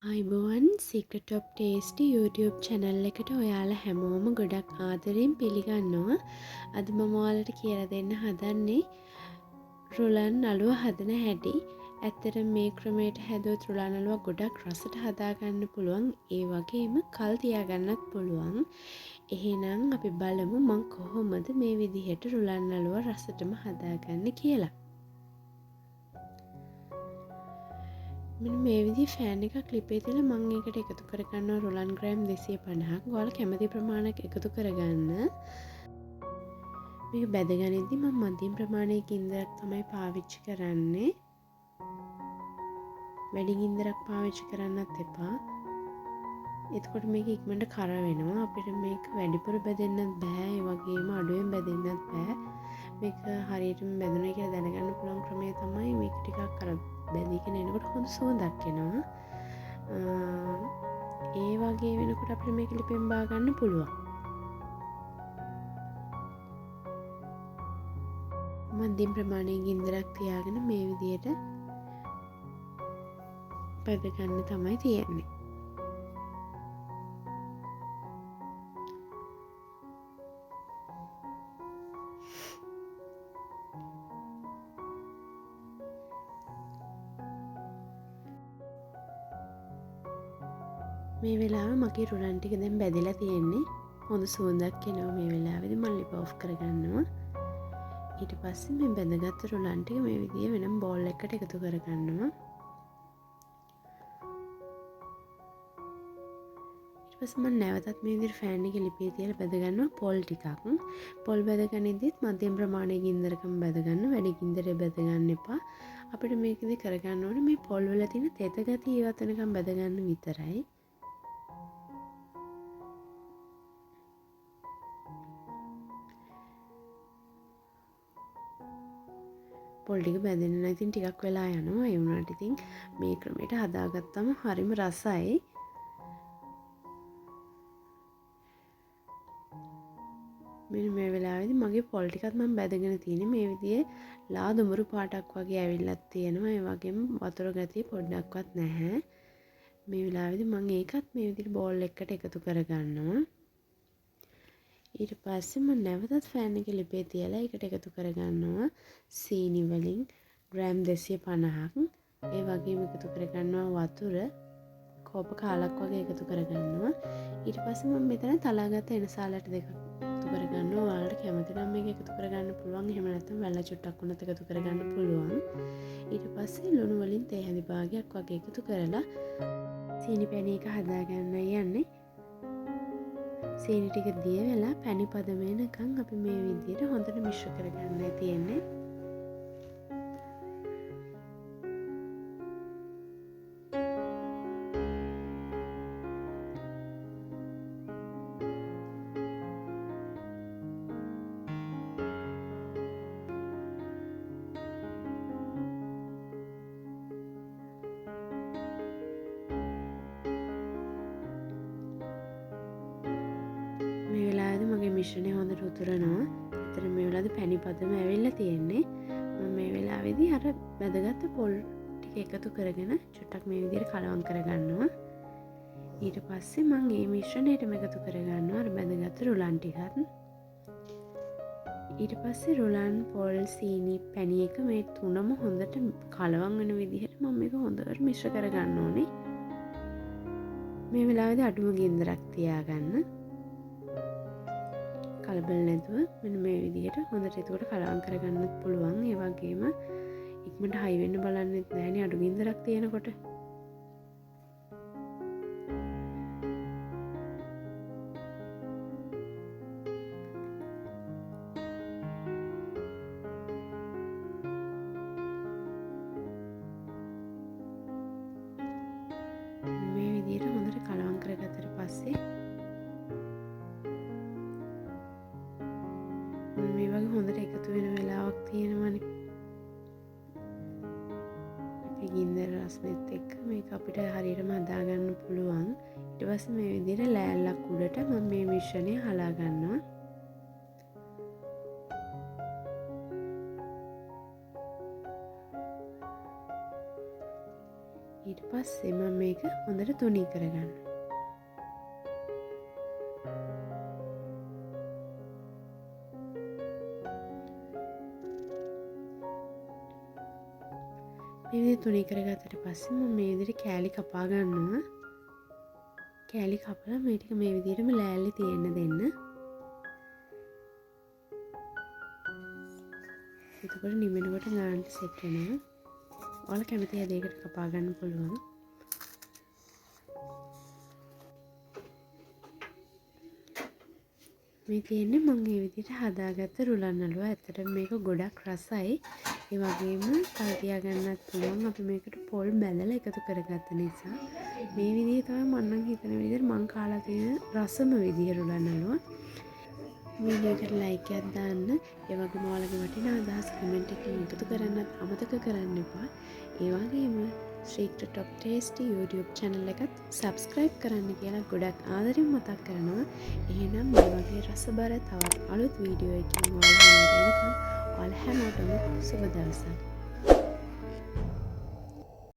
අයිබෝවන් Secret of Tasty YouTube channel එකට ඔයාලා හැමෝම ගොඩක් ආදරෙන් පිළිගන්නවා. අද මම ඔයාලට කියලා දෙන්න හදන්නේ රුලන් නළුව හදන හැටි. ඇත්තටම මේ ක්‍රමයට හැදුවොත් රුලන් නළුව ගොඩක් රසට හදාගන්න පුළුවන්. ඒ වගේම කල් තියාගන්නත් පුළුවන්. එහෙනම් අපි බලමු මම කොහොමද මේ විදිහට රුලන් නළුව රසටම හදාගන්නේ කියලා. මෙන්න මේ විදිහේ ෆෑන් එකක් ක්ලිපේ තියලා මම ඒකට එකතු කරගන්නවා රුලන් ග්‍රෑම් 250ක්. ඔයාලා කැමති ප්‍රමාණයක් එකතු කරගන්න. මේක බැදගනිද්දි මම මධ්‍යම ප්‍රමාණයේ ගින්දරක් තමයි පාවිච්චි කරන්නේ. වැඩි ගින්දරක් පාවිච්චි කරන්නත් එපා. එතකොට මේක ඉක්මනට කර වෙනවා. අපිට මේක වැඩිපුර බැදෙන්නත් බෑ. ඒ වගේම අඩුවෙන් බැදෙන්නත් බෑ. මේක හරියටම බැදුණා කියලා දැනගන්න පුළුවන් ක්‍රමය තමයි මේක ටිකක් අර බැදීගෙන එනකොට හොඳ සුවඳක් එනවා. ඒ වගේ වෙනකොට අපිට මේක ලිපෙන් බා ගන්න පුළුවන්. මධ්‍යම ප්‍රමාණයේ ගින්දරක් තියාගෙන මේ විදිහට බැද ගන්න තමයි තියෙන්නේ. මේ වෙලාව මගේ රුලන් ටික දැන් බැදලා තියෙන්නේ. හොඳ සුවඳක් එනවා මේ වෙලාවේදී මම ලිප ඔෆ් කරගන්නවා. ඊට පස්සේ මේ බැදගත්තු රුලන් ටික මේ විදිහේ වෙනම බෝල් එකකට එකතු කරගන්නවා. ඊට පස්සේ මම නැවතත් මේ විදිහට ෆෑන් එකේ ලිපේ තියලා බැද ගන්නවා පොල් ටිකක්. පොල් බැද ගනිද්දිත් මධ්‍යම ප්‍රමාණයේ ගින්දරකම බැද ගන්න. වැඩි ගින්දරේ බැද ගන්න එපා. අපිට මේකෙදි කරගන්න ඕනේ මේ පොල් වල තියෙන තෙත ගතිය ඉවත් වෙනකම් බැද ගන්න විතරයි. පොල් ටික බැදෙන්න නම් ඉතින් ටිකක් වෙලා යනවා. ඒ වුණාට ඉතින් මේ ක්‍රමයට හදාගත්තම හරිම රසයි. මෙන්න මේ වෙලාවේදී මගේ පොල් ටිකත් මම බැදගෙන තියෙන්නේ මේ විදිහේ ලා දුඹුරු පාටක් වගේ ඇවිල්ලක් තියෙනවා. ඒ වගේම වතුර ගතිය පොඩ්ඩක්වත් නැහැ. මේ වෙලාවේදී මම ඒකත් මේ විදිහට බෝල් එකකට එකතු කරගන්නවා. ඊට පස්සේ මම නැවතත් ෆෑන් එකේ ලිපේ තියලා ඒකට එකතු කරගන්නවා සීනි වලින් ග්‍රෑම් 250ක්. ඒ වගේම එකතු කරගන්නවා වතුර කෝප කාලක් වගේ එකතු කරගන්නවා. ඊට පස්සේ මම මෙතන තලාගත්ත එනසාලට දෙකක් එකතු කරගන්නවා. ඔයාලට කැමති නම් මේක එකතු කරගන්න පුළුවන්. එහෙම නැත්නම් වැල්ල චුට්ටක් වුණත් එකතු කරගන්න පුළුවන්. ඊට පස්සේ ලුණු වලින් තේ හැඳි භාගයක් වගේ එකතු කරලා සීනි පැණි එක හදාගන්න යන්නේ. සීනි ටික දිය වෙලා පැණි පද වෙනකන් අපි මේ විදිහට හොඳට මිශ්‍ර කරගන්නයි තියෙන්නේ. මගේ මිශ්‍රණය හොඳට උතුරනවා. එතන මේ වෙලාවේදී පැණි පදම ඇවිල්ලා තියෙන්නේ. මම මේ වෙලාවේදී අර බැදගත්ත පොල් ටික එකතු කරගෙන චුට්ටක් මේ විදිහට කලවම් කරගන්නවා. ඊට පස්සේ මම මේ මිශ්‍රණයටම එකතු කරගන්නවා අර බැදගත්ත රුලන් ටිකත්. ඊට පස්සේ රුලන් පොල් සීනි පැණි එක මේ තුනම හොඳට කලවම් වෙන විදිහට මම මේක හොඳට මිශ්‍ර කරගන්න ඕනේ. මේ වෙලාවේදී අඩුම ගින්දරක් තියාගන්න. කලබල නැතුව මෙන්න මේ විදිහට හොඳට එතකොට කලවම් කරගන්නත් පුළුවන්. ඒ වගේම ඉක්මනට හයි වෙන්න බලන්නෙත් නැහැනේ අඩු ගින්දරක් තියෙනකොට. මේ විදිහට හොඳට කලවම් කරගත්තට පස්සේ මේ වගේ හොඳට එකතු වෙන වෙලාවක් තියෙනවනේ. අපේ ගින්දර රසනෙත් එක්ක මේක අපිට හරියටම හදාගන්න පුළුවන්. ඊට පස්සේ මේ විදිහට ලෑල්ලක් උඩට මම මේ මිශ්‍රණය හලා ගන්නවා. ඊට ඊට පස්සේ මම මේක හොඳට තුනී කරගන්න. මේ විදිහට තුනී කරගත්තට පස්සේ මම මේ විදිහට කෑලි කපා ගන්නවා. කෑලි කපලා මේ ටික මේ විදිහටම ලෑල්ලේ තියෙන්න දෙන්න. එතකොට නිවෙනකොට ගානට සෙට් වෙනවා. ඔයාලා කැමති හැදයකට කපා ගන්න පුළුවන්. මේ තියෙන්නේ මම මේ විදිහට හදාගත්ත රුලන් අලුව. ඇත්තටම මේක ගොඩක් රසයි. ඒ වගේම තව තියාගන්නත් පුළුවන්. අපි මේකට පොල් බැලලා එකතු කරගත්ත නිසා මේ විදිහේ තමයි මම නම් හිතන විදිහට මම කාලා තියෙන රසම විදිහ රුලන් අලුව. වීඩියෝ එකට ලයික් එකක් දාන්න. ඒ වගේම ඔයාලගේ වටිනා අදහස් කමෙන්ට් එකකින් එකතු කරන්නත් අමතක කරන්න එපා. ඒ වගේම Secret of Tasty YouTube channel එකත් subscribe කරන්න කියලා ගොඩක් ආදරෙන් මතක් කරනවා. එහෙනම් මේ වගේ රසබර තවත් අලුත් වීඩියෝ එකකින් ඔයාලා හැමෝටම සුබ දවසක්.